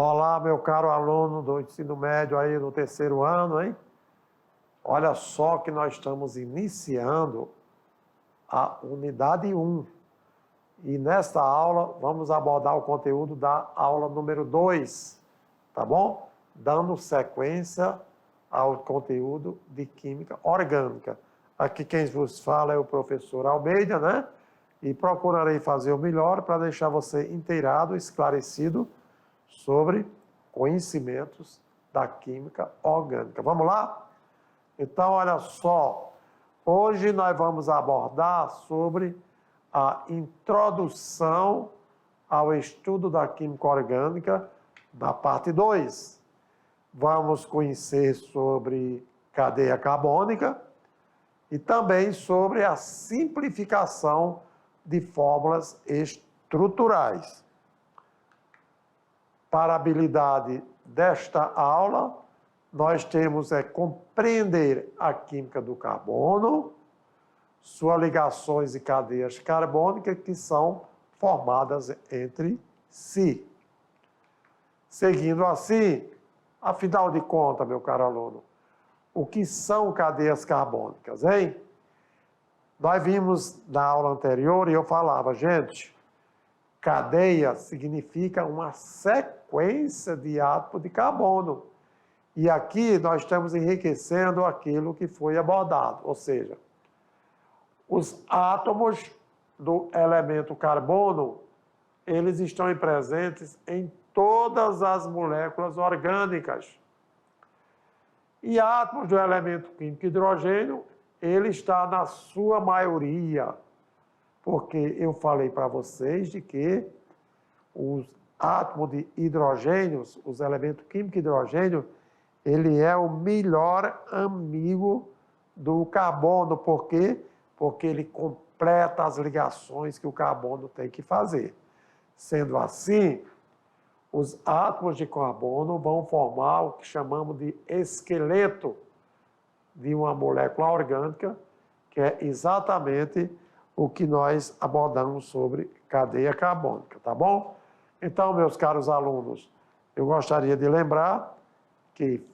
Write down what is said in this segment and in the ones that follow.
Olá, meu caro aluno do ensino médio aí no terceiro ano, hein? Olha só que nós estamos iniciando a unidade 1. E nesta aula vamos abordar o conteúdo da aula número 2, tá bom? Dando sequência ao conteúdo de química orgânica. Aqui quem vos fala é o professor Almeida, né? E procurarei fazer o melhor para deixar você inteirado, esclarecido sobre conhecimentos da química orgânica. Vamos lá? Então, olha só, hoje nós vamos abordar sobre a introdução ao estudo da química orgânica, da parte 2. Vamos conhecer sobre cadeia carbônica e também sobre a simplificação de fórmulas estruturais. Para a habilidade desta aula, nós temos compreender a química do carbono, suas ligações e cadeias carbônicas que são formadas entre si. Seguindo assim, afinal de contas, meu caro aluno, o que são cadeias carbônicas, hein? Nós vimos na aula anterior e eu falava, gente, cadeia significa uma sequência de átomos de carbono. E aqui nós estamos enriquecendo aquilo que foi abordado, ou seja, os átomos do elemento carbono, eles estão presentes em todas as moléculas orgânicas. E átomos do elemento químico hidrogênio, ele está na sua maioria, porque eu falei para vocês de que os átomos de hidrogênios, os elementos químicos hidrogênio, ele é o melhor amigo do carbono. Por quê? Porque ele completa as ligações que o carbono tem que fazer. Sendo assim, os átomos de carbono vão formar o que chamamos de esqueleto de uma molécula orgânica, que é exatamente o que nós abordamos sobre cadeia carbônica, tá bom? Então, meus caros alunos, eu gostaria de lembrar que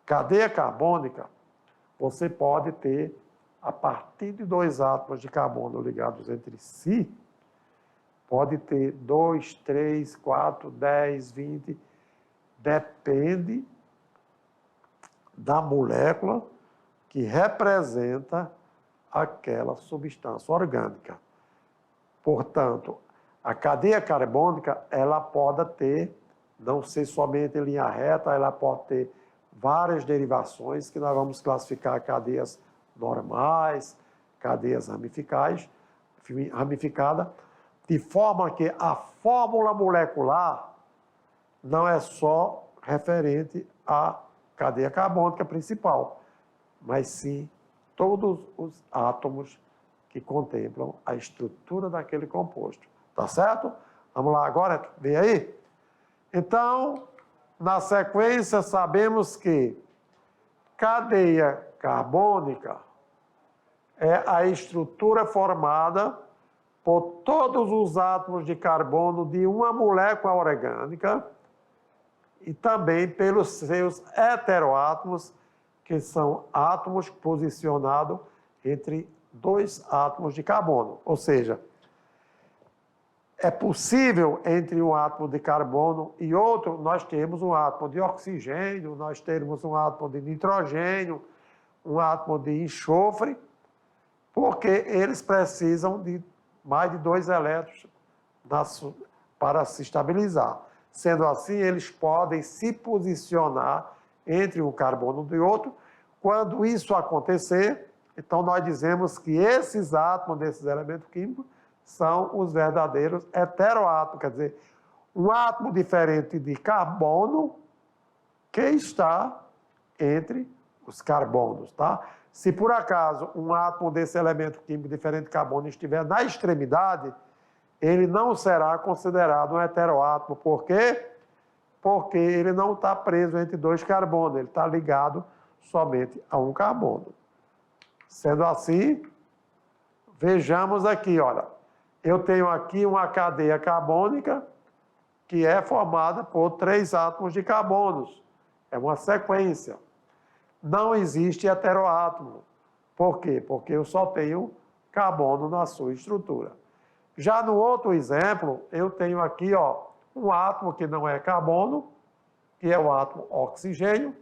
cadeia carbônica, você pode ter, a partir de 2 átomos de carbono ligados entre si, pode ter 2, 3, 4, 10, 20, depende da molécula que representa aquela substância orgânica. Portanto, a cadeia carbônica, ela pode ter, não ser somente em linha reta, ela pode ter várias derivações que nós vamos classificar cadeias normais, cadeias ramificadas, de forma que a fórmula molecular não é só referente à cadeia carbônica principal, mas sim todos os átomos que contemplam a estrutura daquele composto. Tá certo? Vamos lá agora, vem aí? Então, na sequência, sabemos que cadeia carbônica é a estrutura formada por todos os átomos de carbono de uma molécula orgânica e também pelos seus heteroátomos, que são átomos posicionados entre 2 átomos de carbono. Ou seja, é possível entre um átomo de carbono e outro, nós temos um átomo de oxigênio, nós temos um átomo de nitrogênio, um átomo de enxofre, porque eles precisam de mais de 2 elétrons para se estabilizar. Sendo assim, eles podem se posicionar entre um carbono e outro. Quando isso acontecer, então nós dizemos que esses átomos desses elementos químicos são os verdadeiros heteroátomos, quer dizer, um átomo diferente de carbono que está entre os carbonos, tá? Se por acaso um átomo desse elemento químico diferente de carbono estiver na extremidade, ele não será considerado um heteroátomo. Por quê? Porque ele não está preso entre 2 carbonos, ele está ligado somente a um carbono. Sendo assim, vejamos aqui, olha, eu tenho aqui uma cadeia carbônica que é formada por 3 átomos de carbonos. É uma sequência. Não existe heteroátomo. Por quê? Porque eu só tenho carbono na sua estrutura. Já no outro exemplo, eu tenho aqui um átomo que não é carbono, que é o átomo oxigênio,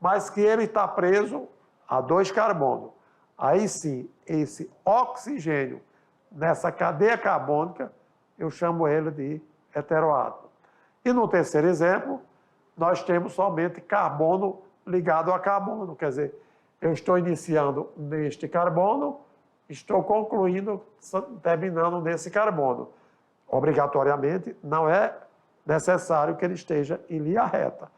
mas que ele está preso a 2 carbonos. Aí sim, esse oxigênio, nessa cadeia carbônica, eu chamo ele de heteroátomo. E no terceiro exemplo, nós temos somente carbono ligado a carbono, quer dizer, eu estou iniciando neste carbono, estou concluindo, terminando nesse carbono. Obrigatoriamente, não é necessário que ele esteja em linha reta.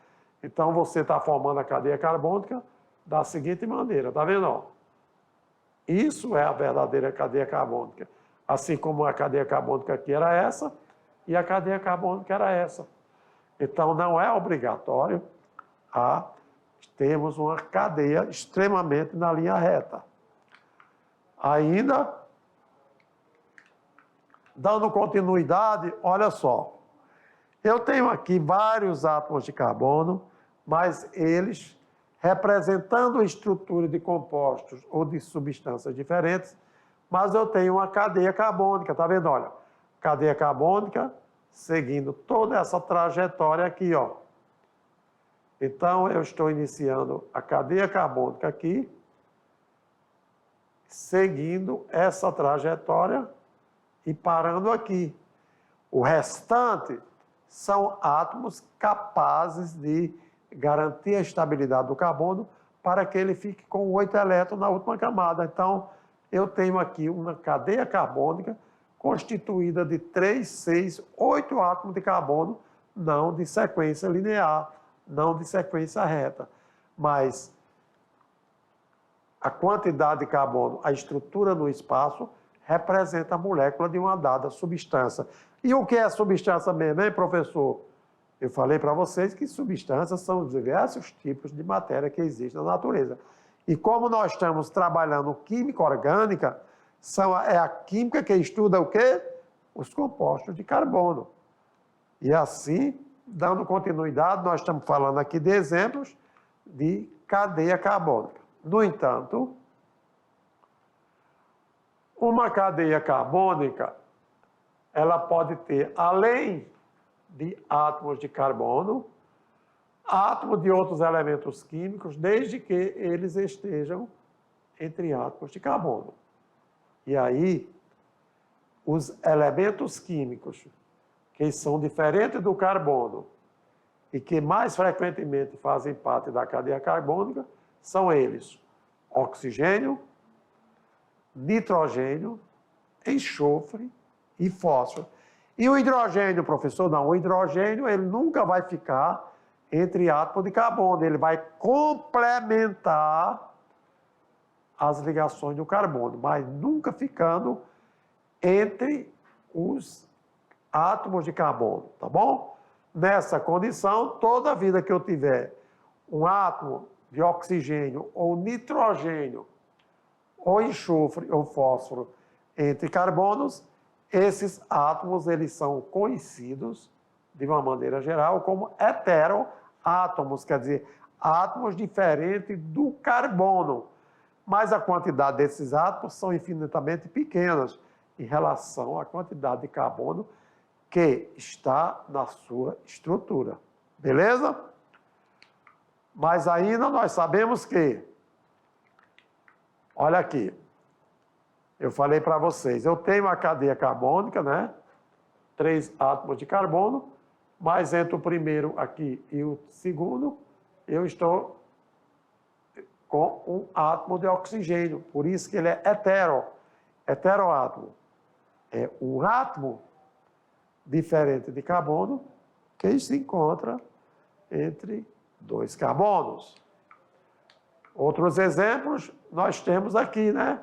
Então, você está formando a cadeia carbônica da seguinte maneira, tá vendo? Isso é a verdadeira cadeia carbônica. Assim como a cadeia carbônica aqui era essa, e a cadeia carbônica era essa. Então, não é obrigatório termos uma cadeia extremamente na linha reta. Ainda, dando continuidade, olha só. Eu tenho aqui vários átomos de carbono, mas eles, representando a estrutura de compostos ou de substâncias diferentes, mas eu tenho uma cadeia carbônica, tá vendo? Olha, cadeia carbônica seguindo toda essa trajetória aqui, ó. Então, eu estou iniciando a cadeia carbônica aqui, seguindo essa trajetória e parando aqui. O restante são átomos capazes de garantir a estabilidade do carbono para que ele fique com 8 elétrons na última camada. Então, eu tenho aqui uma cadeia carbônica constituída de 3, 6, 8 átomos de carbono, não de sequência linear, não de sequência reta, mas a quantidade de carbono, a estrutura no espaço, representa a molécula de uma dada substância. E o que é substância mesmo, hein, professor? Eu falei para vocês que substâncias são os diversos tipos de matéria que existem na natureza. E como nós estamos trabalhando química orgânica, é a química que estuda o quê? Os compostos de carbono. E assim, dando continuidade, nós estamos falando aqui de exemplos de cadeia carbônica. No entanto, uma cadeia carbônica, ela pode ter, além de átomos de carbono, átomos de outros elementos químicos, desde que eles estejam entre átomos de carbono. E aí, os elementos químicos que são diferentes do carbono e que mais frequentemente fazem parte da cadeia carbônica são eles: oxigênio, nitrogênio, enxofre e fósforo. E o hidrogênio, professor? Não, o hidrogênio ele nunca vai ficar entre átomos de carbono, ele vai complementar as ligações do carbono, mas nunca ficando entre os átomos de carbono, tá bom? Nessa condição, toda vida que eu tiver um átomo de oxigênio ou nitrogênio, ou enxofre ou fósforo entre carbonos, esses átomos eles são conhecidos, de uma maneira geral, como heteroátomos, quer dizer, átomos diferentes do carbono. Mas a quantidade desses átomos são infinitamente pequenas em relação à quantidade de carbono que está na sua estrutura. Beleza? Mas ainda nós sabemos que, olha aqui, eu falei para vocês, eu tenho a cadeia carbônica, né? 3 átomos de carbono, mas entre o primeiro aqui e o segundo, eu estou com um átomo de oxigênio, por isso que ele é heteroátomo. É um átomo diferente de carbono que se encontra entre 2 carbonos. Outros exemplos nós temos aqui, né?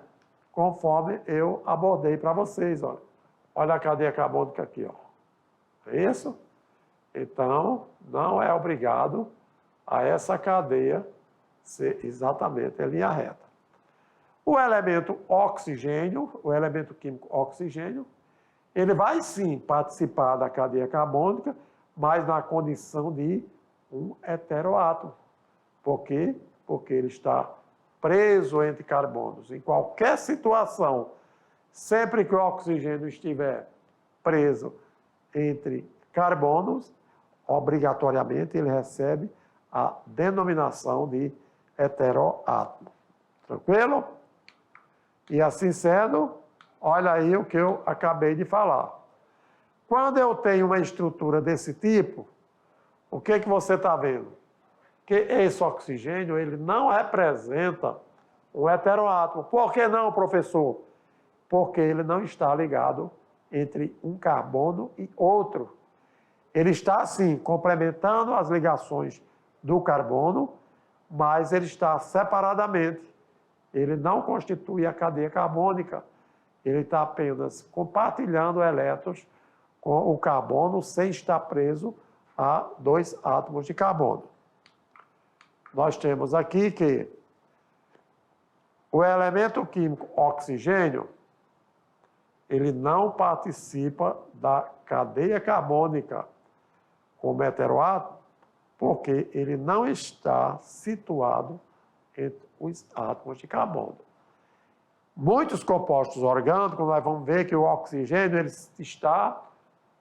Conforme eu abordei para vocês, ó. Olha a cadeia carbônica aqui, ó. É isso? Então, não é obrigado a essa cadeia ser exatamente em linha reta. O elemento oxigênio, o elemento químico oxigênio, ele vai sim participar da cadeia carbônica, mas na condição de um heteroátomo. Por quê? Porque ele está preso entre carbonos. Em qualquer situação, sempre que o oxigênio estiver preso entre carbonos, obrigatoriamente ele recebe a denominação de heteroátomo. Tranquilo? E assim sendo, olha aí o que eu acabei de falar. Quando eu tenho uma estrutura desse tipo, o que você está vendo? Que esse oxigênio ele não representa um heteroátomo. Por que não, professor? Porque ele não está ligado entre um carbono e outro. Ele está, sim, complementando as ligações do carbono, mas ele está separadamente. Ele não constitui a cadeia carbônica. Ele está apenas compartilhando elétrons com o carbono sem estar preso a 2 átomos de carbono. Nós temos aqui que o elemento químico oxigênio, ele não participa da cadeia carbônica como heteroátomo, porque ele não está situado entre os átomos de carbono. Muitos compostos orgânicos, nós vamos ver que o oxigênio ele está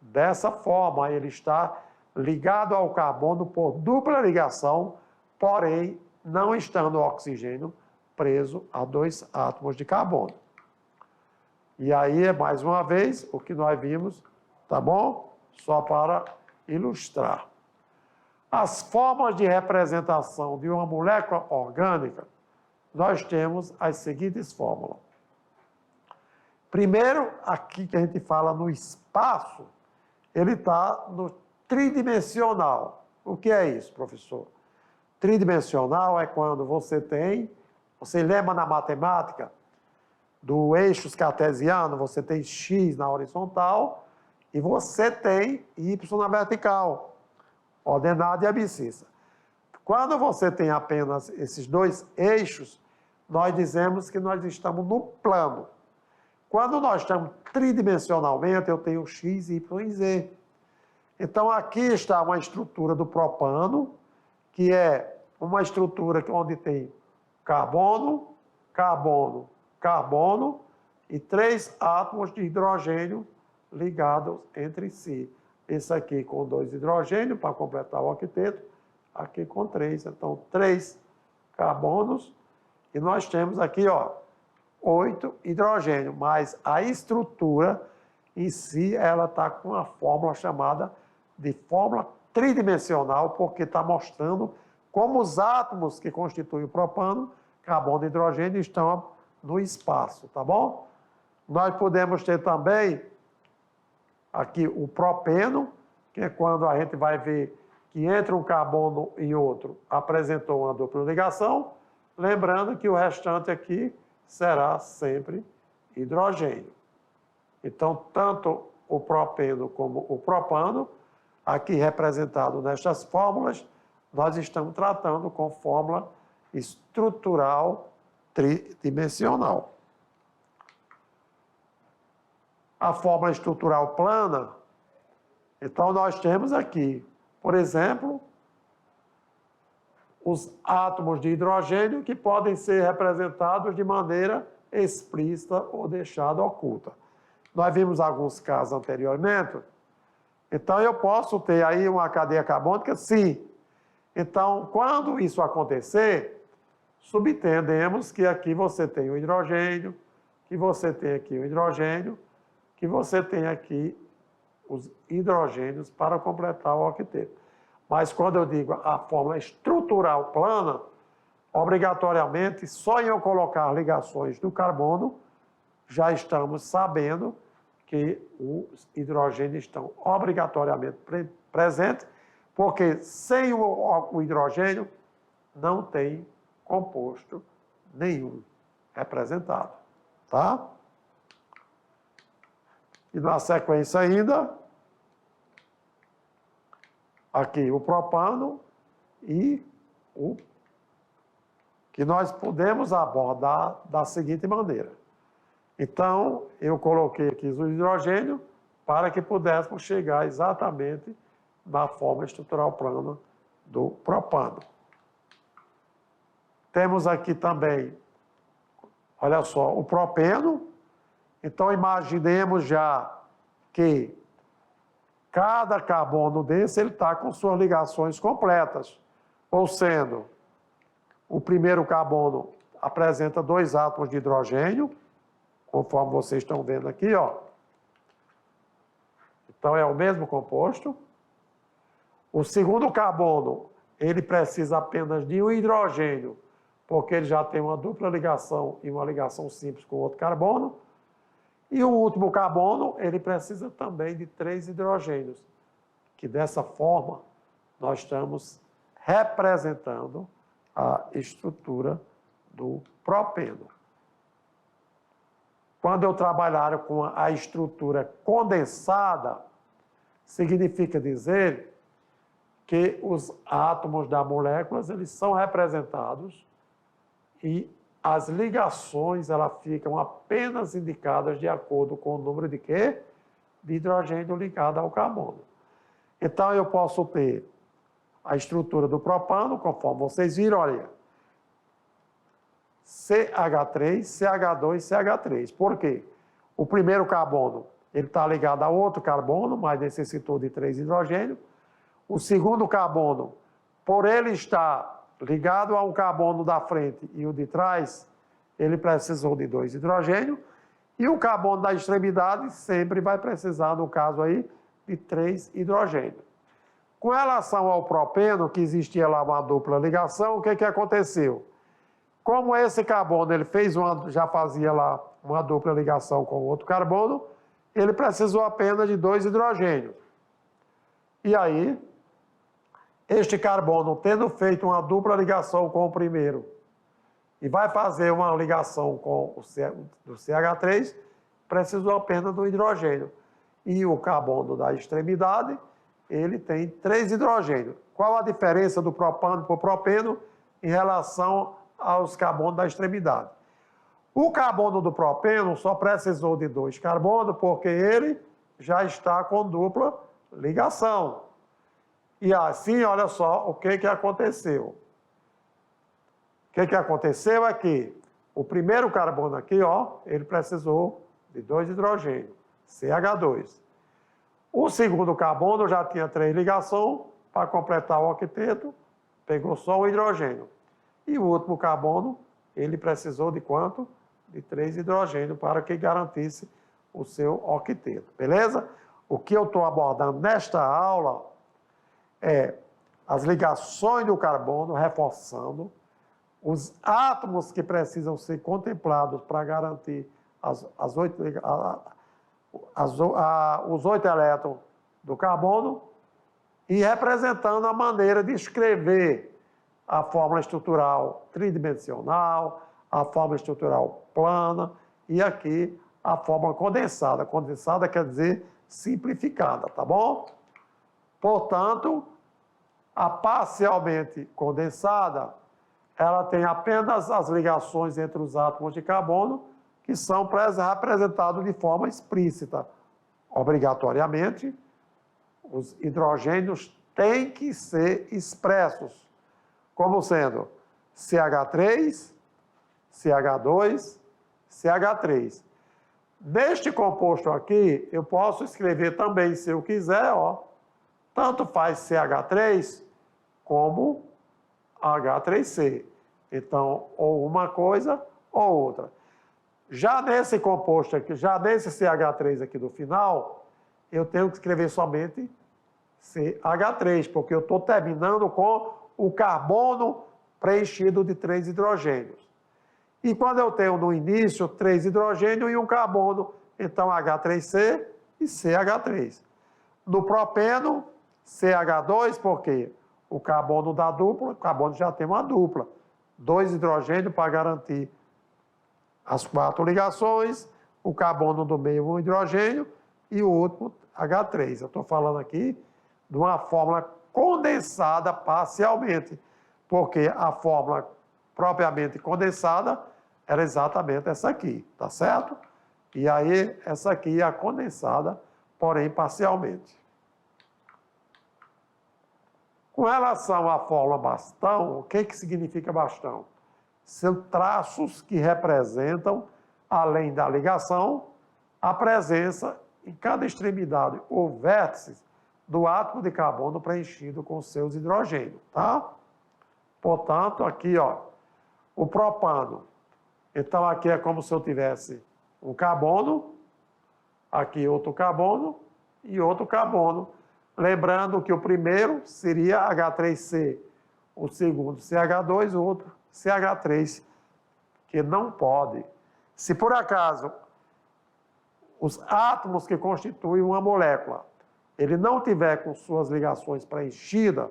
dessa forma, ele está ligado ao carbono por dupla ligação, porém, não estando o oxigênio preso a 2 átomos de carbono. E aí, mais uma vez, o que nós vimos, tá bom? Só para ilustrar. As formas de representação de uma molécula orgânica, nós temos as seguintes fórmulas. Primeiro, aqui que a gente fala no espaço, ele está no tridimensional. O que é isso, professor? Tridimensional é quando você lembra na matemática do eixo cartesiano, você tem x na horizontal e você tem y na vertical, ordenada e abscissa. Quando você tem apenas esses 2 eixos, nós dizemos que nós estamos no plano. Quando nós estamos tridimensionalmente, eu tenho x, y e z. Então, aqui está uma estrutura do propano, que é uma estrutura onde tem carbono, carbono, carbono e 3 átomos de hidrogênio ligados entre si. Esse aqui com 2 hidrogênios para completar o octeto, aqui com 3. Então, 3 carbonos e nós temos aqui, 8 hidrogênios, mas a estrutura em si, ela está com uma fórmula chamada de fórmula tridimensional, porque está mostrando como os átomos que constituem o propano, carbono e hidrogênio, estão no espaço, tá bom? Nós podemos ter também aqui o propeno, que é quando a gente vai ver que entre um carbono e outro apresentou uma dupla ligação, lembrando que o restante aqui será sempre hidrogênio. Então, tanto o propeno como o propano, aqui representado nestas fórmulas, nós estamos tratando com fórmula estrutural tridimensional. A fórmula estrutural plana, então nós temos aqui, por exemplo, os átomos de hidrogênio que podem ser representados de maneira explícita ou deixada oculta. Nós vimos alguns casos anteriormente, então eu posso ter aí uma cadeia carbônica, sim. Então, quando isso acontecer, subentendemos que aqui você tem o hidrogênio, que você tem aqui o hidrogênio, que você tem aqui os hidrogênios para completar o octeto. Mas quando eu digo a fórmula estrutural plana, obrigatoriamente, só em eu colocar ligações do carbono, já estamos sabendo que os hidrogênios estão obrigatoriamente presentes, porque sem o hidrogênio não tem composto nenhum representado, tá? E na sequência ainda, aqui o propano e o que nós podemos abordar da seguinte maneira. Então, eu coloquei aqui o hidrogênio para que pudéssemos chegar exatamente da fórmula estrutural plana do propano. Temos aqui também, olha só, o propeno. Então, imaginemos já que cada carbono desse ele está com suas ligações completas. Ou sendo, o primeiro carbono apresenta 2 átomos de hidrogênio, conforme vocês estão vendo aqui, ó. Então, é o mesmo composto. O segundo carbono, ele precisa apenas de um hidrogênio, porque ele já tem uma dupla ligação e uma ligação simples com outro carbono. E o último carbono, ele precisa também de 3 hidrogênios, que dessa forma nós estamos representando a estrutura do propeno. Quando eu trabalhar com a estrutura condensada, significa dizer que os átomos das moléculas eles são representados e as ligações elas ficam apenas indicadas de acordo com o número de quê? De hidrogênio ligado ao carbono. Então, eu posso ter a estrutura do propano, conforme vocês viram, olha, CH3, CH2, CH3. Por quê? O primeiro carbono ele está ligado a outro carbono, mas necessitou de 3 hidrogênios. O segundo carbono, por ele estar ligado a um carbono da frente e o de trás, ele precisou de 2 hidrogênios. E o carbono da extremidade sempre vai precisar, no caso aí, de 3 hidrogênios. Com relação ao propeno, que existia lá uma dupla ligação, o que aconteceu? Como esse carbono ele já fazia lá uma dupla ligação com outro carbono, ele precisou apenas de 2 hidrogênios. E aí, este carbono, tendo feito uma dupla ligação com o primeiro, e vai fazer uma ligação com o CH3, precisou apenas do hidrogênio. E o carbono da extremidade, ele tem 3 hidrogênios. Qual a diferença do propano para o propeno em relação aos carbonos da extremidade? O carbono do propeno só precisou de 2 carbonos, porque ele já está com dupla ligação. E assim, olha só o que aconteceu. O que aconteceu é que o primeiro carbono aqui, ó, ele precisou de 2 hidrogênios, CH2. O segundo carbono já tinha 3 ligações, para completar o octeto, pegou só um hidrogênio. E o último carbono, ele precisou de quanto? De 3 hidrogênios para que garantisse o seu octeto, beleza? O que eu estou abordando nesta aula é as ligações do carbono, reforçando os átomos que precisam ser contemplados para garantir os 8 elétrons do carbono e representando a maneira de escrever a fórmula estrutural tridimensional, a fórmula estrutural plana e aqui a fórmula condensada. Condensada quer dizer simplificada, tá bom? Portanto, a parcialmente condensada, ela tem apenas as ligações entre os átomos de carbono que são representados de forma explícita. Obrigatoriamente, os hidrogênios têm que ser expressos, como sendo CH3, CH2, CH3. Neste composto aqui, eu posso escrever também, se eu quiser, ó, tanto faz CH3 como H3C. Então, ou uma coisa ou outra. Já nesse composto aqui, já nesse CH3 aqui do final, eu tenho que escrever somente CH3, porque eu estou terminando com o carbono preenchido de 3 hidrogênios. E quando eu tenho no início 3 hidrogênios e um carbono, então H3C e CH3. No propeno, CH2, porque o carbono da dupla, o carbono já tem uma dupla. 2 hidrogênios para garantir as 4 ligações, o carbono do meio, um hidrogênio, e o último, H3. Eu estou falando aqui de uma fórmula condensada parcialmente, porque a fórmula propriamente condensada era exatamente essa aqui, tá certo? E aí, essa aqui é a condensada, porém parcialmente. Com relação à fórmula bastão, o que significa bastão? São traços que representam, além da ligação, a presença em cada extremidade ou vértice do átomo de carbono preenchido com seus hidrogênios, tá? Portanto, aqui, ó, o propano. Então, aqui é como se eu tivesse um carbono, aqui outro carbono e outro carbono. Lembrando que o primeiro seria H3C, o segundo CH2, o outro CH3, que não pode. Se por acaso os átomos que constituem uma molécula, ele não tiver com suas ligações preenchidas,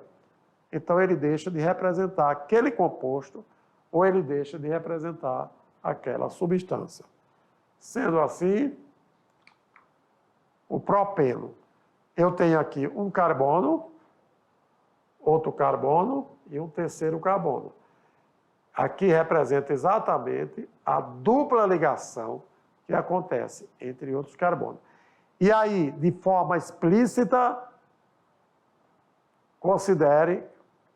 então ele deixa de representar aquele composto ou ele deixa de representar aquela substância. Sendo assim, o propeno. Eu tenho aqui um carbono, outro carbono e um terceiro carbono. Aqui representa exatamente a dupla ligação que acontece entre outros carbonos. E aí, de forma explícita, considere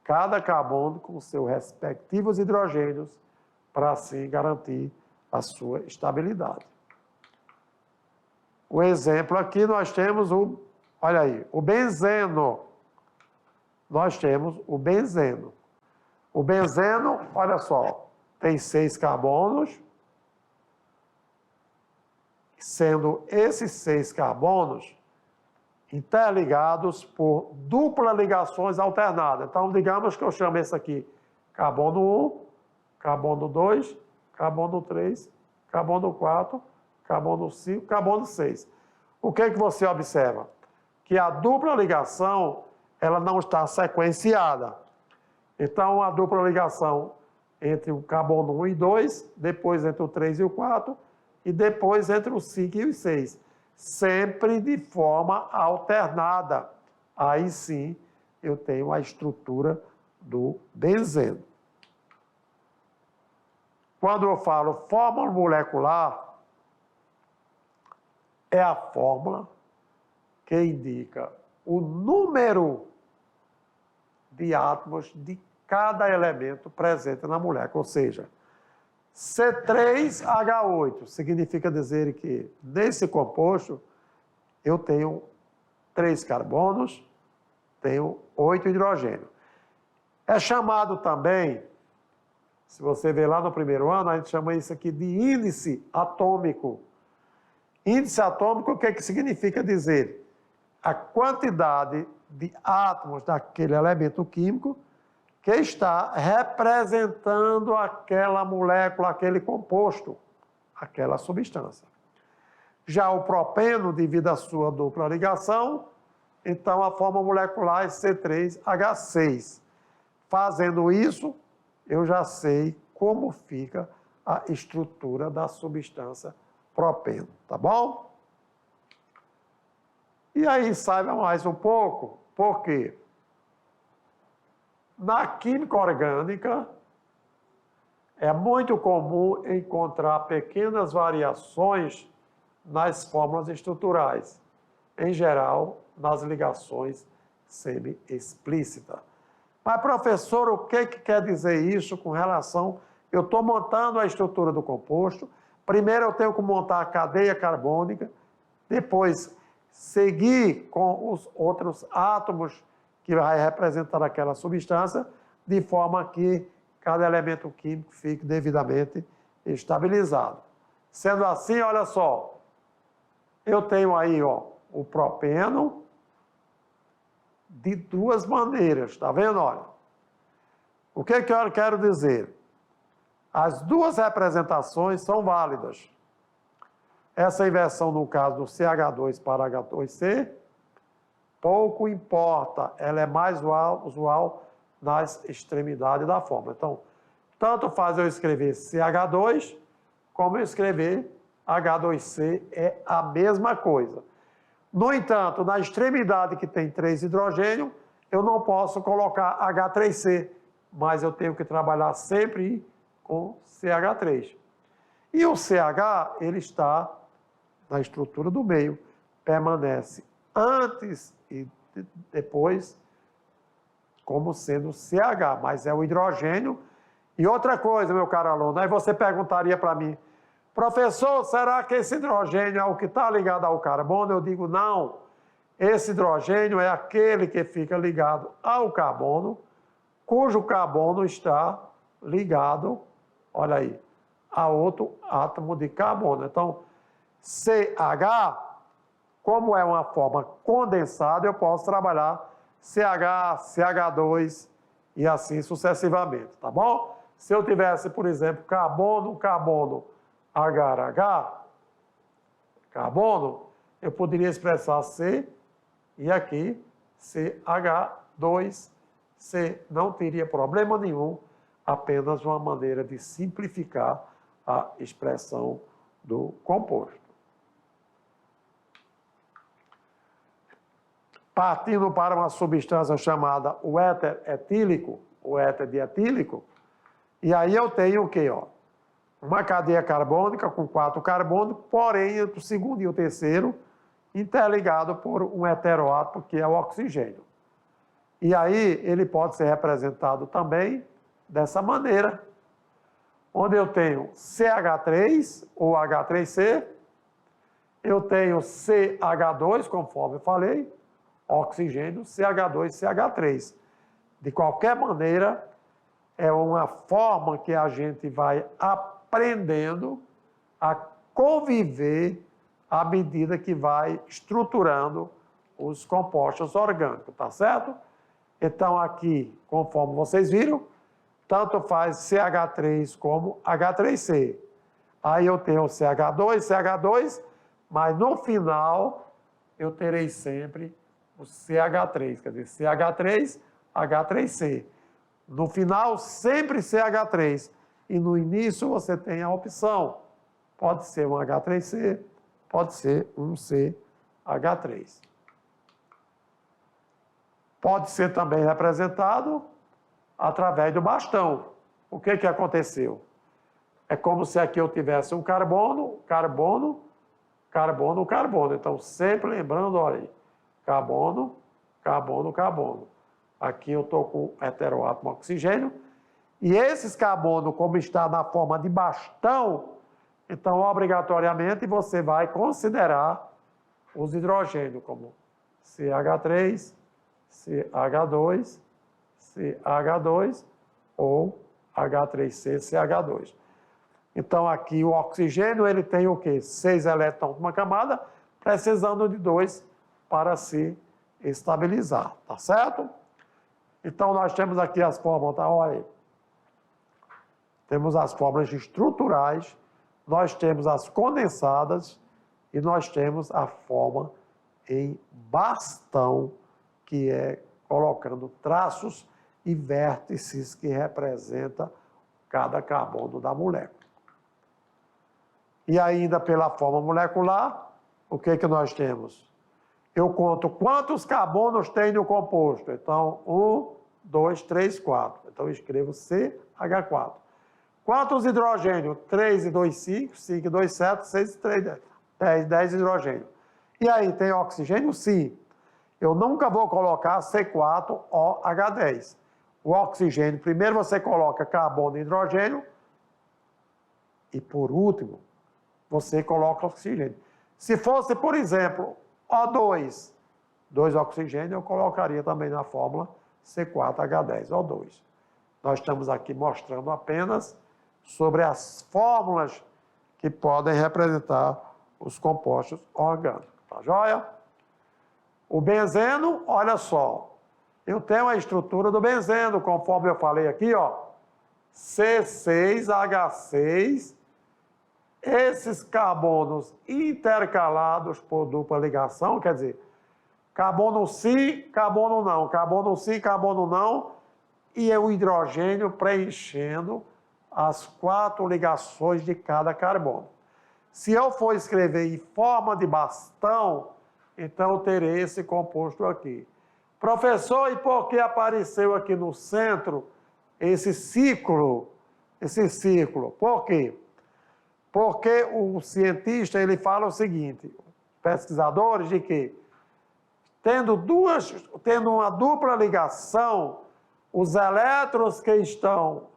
cada carbono com seus respectivos hidrogênios para assim garantir a sua estabilidade. O exemplo aqui nós temos olha aí, o benzeno. Nós temos o benzeno. O benzeno, olha só, tem 6 carbonos, sendo esses 6 carbonos interligados por dupla ligações alternadas. Então, digamos que eu chamo esse aqui carbono 1, carbono 2, carbono 3, carbono 4, carbono 5, carbono 6. O que você observa? Que a dupla ligação, ela não está sequenciada. Então, a dupla ligação entre o carbono 1 e 2, depois entre o 3 e o 4, e depois entre o 5 e o 6. Sempre de forma alternada. Aí sim, eu tenho a estrutura do benzeno. Quando eu falo fórmula molecular, é a fórmula que indica o número de átomos de cada elemento presente na molécula. Ou seja, C3H8 significa dizer que nesse composto eu tenho 3 carbonos, tenho 8 hidrogênios. É chamado também, se você ver lá no primeiro ano, a gente chama isso aqui de índice atômico. Índice atômico, o que significa dizer? A quantidade de átomos daquele elemento químico que está representando aquela molécula, aquele composto, aquela substância. Já o propeno, devido à sua dupla ligação, então a forma molecular é C3H6. Fazendo isso, eu já sei como fica a estrutura da substância propeno, tá bom? E aí, saiba mais um pouco, por quê? Na química orgânica, é muito comum encontrar pequenas variações nas fórmulas estruturais, em geral, nas ligações semi-explícitas. Mas, professor, o que quer dizer isso com relação... Eu estou montando a estrutura do composto, primeiro eu tenho que montar a cadeia carbônica, depois seguir com os outros átomos que vai representar aquela substância, de forma que cada elemento químico fique devidamente estabilizado. Sendo assim, olha só, eu tenho aí o propeno de duas maneiras, tá vendo? Olha, o que eu quero dizer? As duas representações são válidas. Essa inversão, no caso do CH2 para H2C, pouco importa, ela é mais usual nas extremidades da fórmula. Então, tanto faz eu escrever CH2, como eu escrever H2C, é a mesma coisa. No entanto, na extremidade que tem 3 hidrogênios, eu não posso colocar H3C, mas eu tenho que trabalhar sempre com CH3. E o CH, ele está na estrutura do meio, permanece antes e depois como sendo CH, mas é o hidrogênio. E outra coisa, meu caro aluno, aí você perguntaria para mim, professor, será que esse hidrogênio é o que está ligado ao carbono? Eu digo, não. Esse hidrogênio é aquele que fica ligado ao carbono, cujo carbono está ligado, olha aí, a outro átomo de carbono. Então, CH, como é uma forma condensada, eu posso trabalhar CH, CH2 e assim sucessivamente, tá bom? Se eu tivesse, por exemplo, carbono, carbono, HH, carbono, eu poderia expressar C e aqui CH2C. Não teria problema nenhum, apenas uma maneira de simplificar a expressão do composto. Partindo para uma substância chamada o éter etílico, o éter dietílico, e aí eu tenho o quê? Ó? Uma cadeia carbônica com 4 carbonos, porém, entre o segundo e o terceiro, interligado por um heteroátomo, que é o oxigênio. E aí ele pode ser representado também dessa maneira, onde eu tenho CH3 ou H3C, eu tenho CH2, conforme eu falei, oxigênio, CH2, CH3. De qualquer maneira, é uma forma que a gente vai aprendendo a conviver à medida que vai estruturando os compostos orgânicos, tá certo? Então, aqui, conforme vocês viram, tanto faz CH3 como H3C. Aí eu tenho CH2, CH2, mas no final eu terei sempre o CH3, quer dizer, CH3, H3C. No final, sempre CH3. E no início você tem a opção. Pode ser um H3C, pode ser um CH3. Pode ser também representado através do bastão. O que aconteceu? É como se aqui eu tivesse um carbono, carbono, carbono, carbono. Então, sempre lembrando, olha aí, carbono, carbono, carbono. Aqui eu estou com heteroátomo oxigênio. E esses carbonos, como está na forma de bastão, então, obrigatoriamente, você vai considerar os hidrogênios como CH3, CH2, CH2 ou H3C, CH2. Então, aqui o oxigênio, ele tem o quê? 6 elétrons numa camada, precisando de 2 para se estabilizar, tá certo? Então, nós temos aqui as fórmulas, tá? Olha aí. Temos as fórmulas estruturais, nós temos as condensadas e nós temos a forma em bastão, que é colocando traços e vértices que representa cada carbono da molécula. E ainda pela forma molecular, o que nós temos? Eu conto quantos carbonos tem no composto. Então, 1, 2, 3, 4. Então, eu escrevo CH4. Quantos hidrogênios? 3 e 2, 5, 5 e 2, 7, 6 e 3, 10. 10 hidrogênio. E aí, tem oxigênio? Sim. Eu nunca vou colocar C4OH10. O oxigênio, primeiro você coloca carbono e hidrogênio, e por último, você coloca oxigênio. Se fosse, por exemplo, O2, 2 oxigênio, eu colocaria também na fórmula C4H10O2. Nós estamos aqui mostrando apenas sobre as fórmulas que podem representar os compostos orgânicos. Tá joia? O benzeno, olha só, eu tenho a estrutura do benzeno, conforme eu falei aqui, ó, C6H6, esses carbonos intercalados por dupla ligação, quer dizer, carbono sim, carbono não, carbono sim, carbono não, e é o hidrogênio preenchendo as 4 ligações de cada carbono. Se eu for escrever em forma de bastão, então eu terei esse composto aqui. Professor, e por que apareceu aqui no centro esse ciclo? Por quê? Porque o cientista, ele fala o seguinte, pesquisadores, de que tendo uma dupla ligação, os elétrons que estão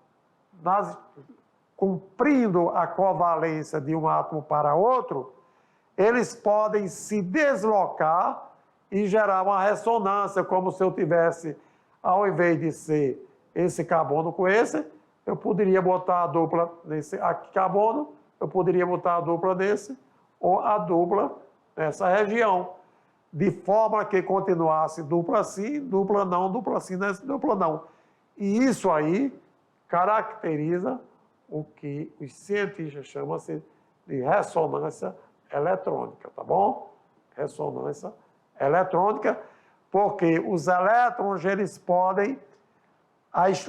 cumprindo a covalência de um átomo para outro, eles podem se deslocar e gerar uma ressonância, como se eu tivesse, ao invés de ser esse carbono com esse, eu poderia botar a dupla nesse aqui carbono, eu poderia botar a dupla nesse, ou a dupla nessa região, de forma que continuasse dupla sim, dupla não, dupla sim, dupla não. E isso aí caracteriza o que os cientistas chamam-se de ressonância eletrônica, tá bom? Ressonância eletrônica, porque os elétrons, eles podem,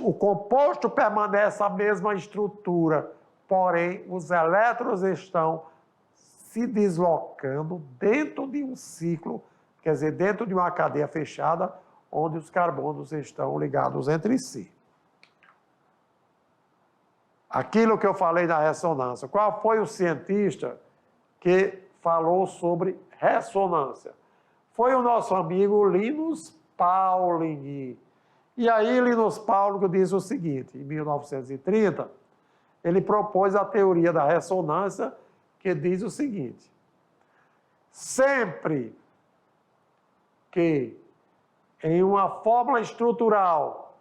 o composto permanece a mesma estrutura, porém, os elétrons estão se deslocando dentro de um ciclo, quer dizer, dentro de uma cadeia fechada, onde os carbonos estão ligados entre si. Aquilo que eu falei da ressonância. Qual foi o cientista que falou sobre ressonância? Foi o nosso amigo Linus Pauling. E aí, Linus Pauling diz o seguinte, em 1930, ele propôs a teoria da ressonância, que diz o seguinte: sempre que em uma fórmula estrutural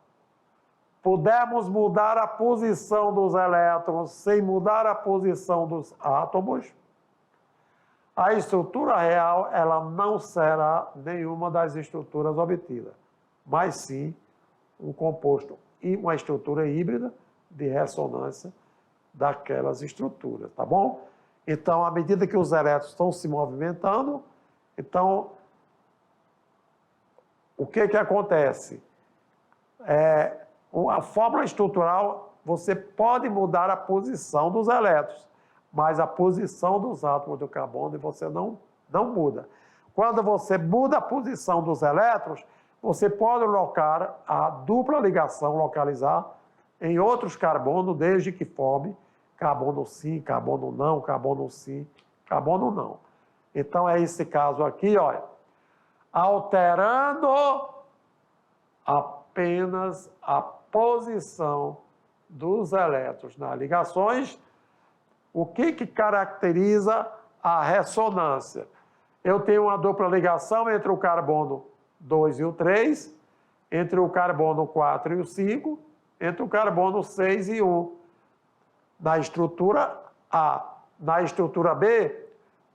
pudermos mudar a posição dos elétrons sem mudar a posição dos átomos, a estrutura real ela não será nenhuma das estruturas obtidas, mas sim um composto e uma estrutura híbrida de ressonância daquelas estruturas, tá bom? Então, à medida que os elétrons estão se movimentando, então, o que acontece? A fórmula estrutural, você pode mudar a posição dos elétrons, mas a posição dos átomos do carbono você não muda. Quando você muda a posição dos elétrons, você pode colocar a dupla ligação, localizar em outros carbonos, desde que forme carbono sim, carbono não, carbono sim, carbono não. Então, é esse caso aqui, olha, alterando apenas a posição dos elétrons nas ligações. O que caracteriza a ressonância? Eu tenho uma dupla ligação entre o carbono 2 e o 3, entre o carbono 4 e o 5, entre o carbono 6 e 1. Na estrutura A. Na estrutura B,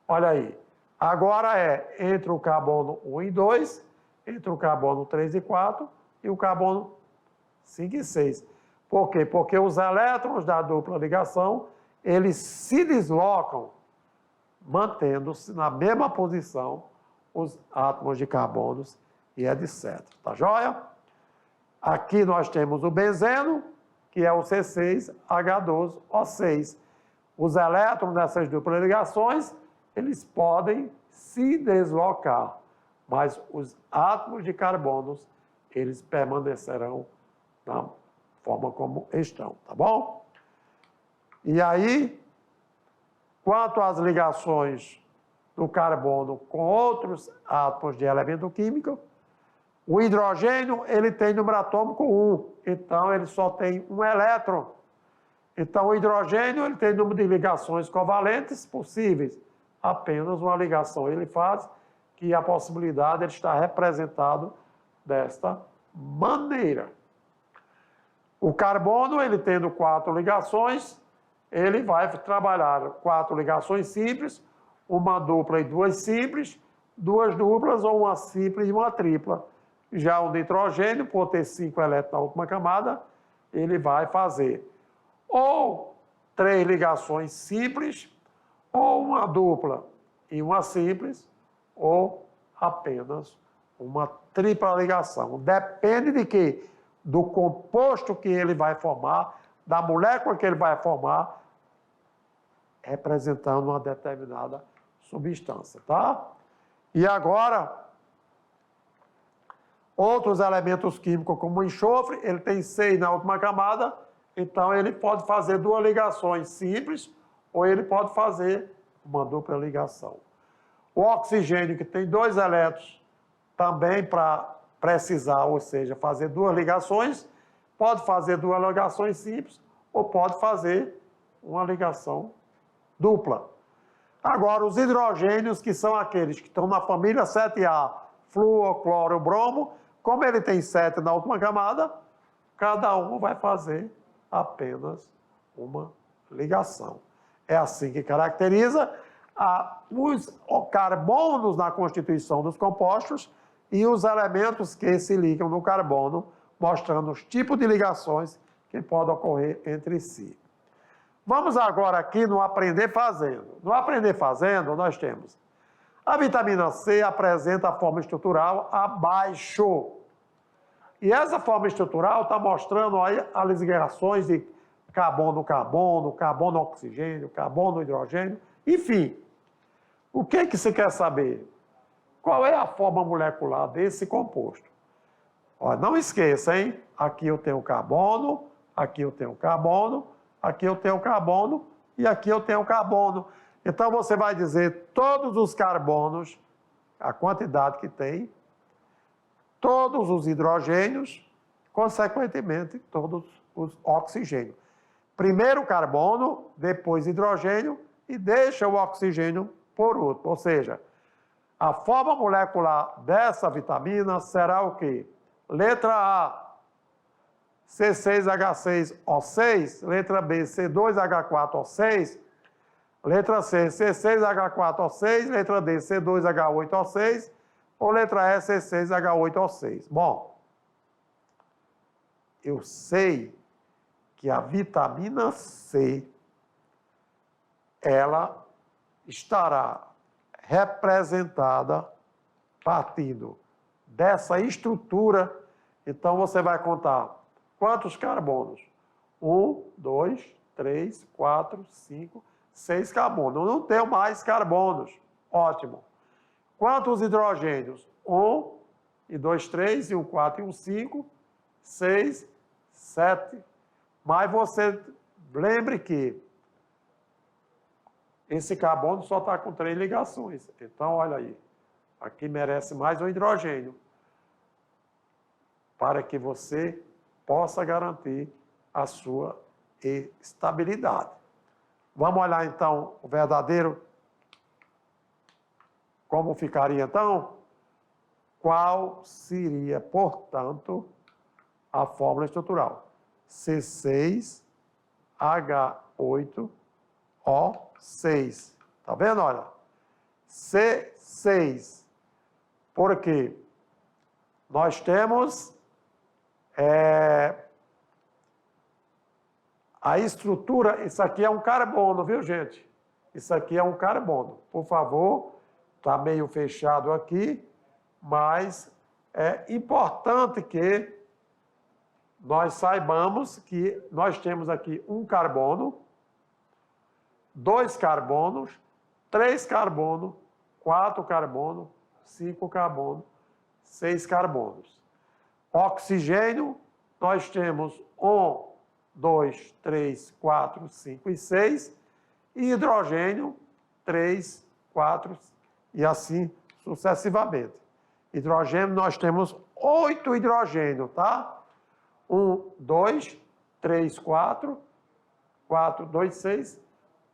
olha aí, agora é entre o carbono 1 e 2, entre o carbono 3 e 4 e o carbono 5 e 6. Por quê? Porque os elétrons da dupla ligação, eles se deslocam, mantendo-se na mesma posição os átomos de carbonos e etc. Tá joia? Aqui nós temos o benzeno, que é o C6H12O6. Os elétrons dessas duplas ligações, eles podem se deslocar, mas os átomos de carbonos, eles permanecerão da forma como estão, tá bom? E aí, quanto às ligações do carbono com outros átomos de elemento químico, o hidrogênio, ele tem número atômico 1, então ele só tem um elétron. Então, o hidrogênio, ele tem número de ligações covalentes possíveis. Apenas uma ligação ele faz, que a possibilidade de estar representado desta maneira. O carbono, ele tendo 4 ligações, ele vai trabalhar 4 ligações simples, uma dupla e 2 simples, 2 duplas ou uma simples e uma tripla. Já o nitrogênio, por ter 5 elétrons na última camada, ele vai fazer ou 3 ligações simples, ou uma dupla e uma simples, ou apenas uma tripla ligação. Depende de quê? Do composto que ele vai formar, da molécula que ele vai formar, representando uma determinada substância, tá? E agora, outros elementos químicos, como o enxofre, ele tem 6 na última camada, então ele pode fazer 2 ligações simples, ou ele pode fazer uma dupla ligação. O oxigênio, que tem 2 elétrons, também para precisar, ou seja, fazer 2 ligações, pode fazer duas ligações simples ou pode fazer uma ligação dupla. Agora, os hidrogênios, que são aqueles que estão na família 7A, flúor, cloro, bromo, como ele tem 7 na última camada, cada um vai fazer apenas uma ligação. É assim que caracteriza os carbonos na constituição dos compostos e os elementos que se ligam no carbono, mostrando os tipos de ligações que podem ocorrer entre si. Vamos agora aqui no aprender fazendo. No aprender fazendo, nós temos a vitamina C apresenta a forma estrutural abaixo. E essa forma estrutural está mostrando aí as ligações de carbono-carbono, carbono-oxigênio, carbono-hidrogênio, enfim. O que você quer saber? Qual é a forma molecular desse composto? Ó, não esqueça, hein? Aqui eu tenho carbono, aqui eu tenho carbono, aqui eu tenho carbono e aqui eu tenho carbono. Então, você vai dizer todos os carbonos, a quantidade que tem, todos os hidrogênios, consequentemente, todos os oxigênios. Primeiro carbono, depois hidrogênio e deixa o oxigênio por último. Ou seja, a forma molecular dessa vitamina será o quê? Letra A, C6H6O6, letra B, C2H4O6, letra C, C6H4O6, letra D, C2H8O6, ou letra E, C6H8O6. Bom, eu sei que a vitamina C, ela estará representada partindo dessa estrutura. Então, você vai contar quantos carbonos? 1, 2, 3, 4, 5, 6 carbonos. Eu não tenho mais carbonos. Ótimo. Quantos hidrogênios? 1, e 2, 3, e 1, 4, e 1, 5, 6, 7. Mas você lembre que esse carbono só está com 3 ligações. Então, olha aí. Aqui merece mais um hidrogênio para que você possa garantir a sua estabilidade. Vamos olhar, então, o verdadeiro. Como ficaria, então? Qual seria, portanto, a fórmula estrutural? C6H8O6. Tá vendo? Olha. C6. Porque nós temos a estrutura. Isso aqui é um carbono, viu, gente? Isso aqui é um carbono. Por favor, está meio fechado aqui, mas é importante que nós saibamos que nós temos aqui um carbono, 2 carbonos, 3 carbonos, 4 carbonos, 5 carbonos, 6 carbonos. Oxigênio, nós temos 1, 2, 3, 4, 5 e 6. E hidrogênio, 3, 4 e assim sucessivamente. Hidrogênio, nós temos 8 hidrogênios, tá? 1, 2, 3, 4, 4, 2, 6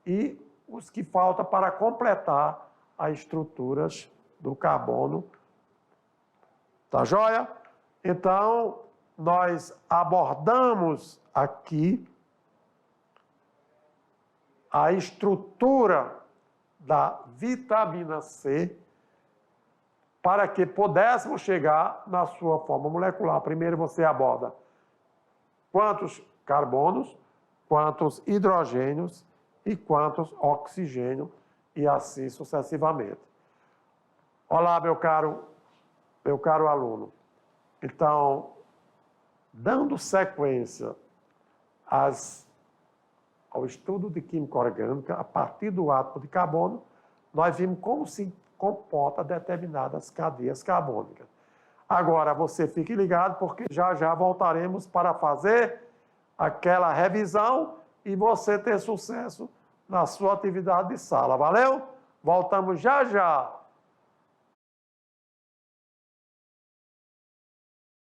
e os que faltam para completar as estruturas do carbono. Tá joia? Então, nós abordamos aqui a estrutura da vitamina C para que pudéssemos chegar na sua forma molecular. Primeiro você aborda quantos carbonos, quantos hidrogênios e quantos oxigênios e assim sucessivamente. Olá, meu caro aluno. Então, dando sequência ao estudo de química orgânica, a partir do átomo de carbono, nós vimos como se comporta determinadas cadeias carbônicas. Agora, você fique ligado, porque já já voltaremos para fazer aquela revisão e você ter sucesso na sua atividade de sala. Valeu? Voltamos já já.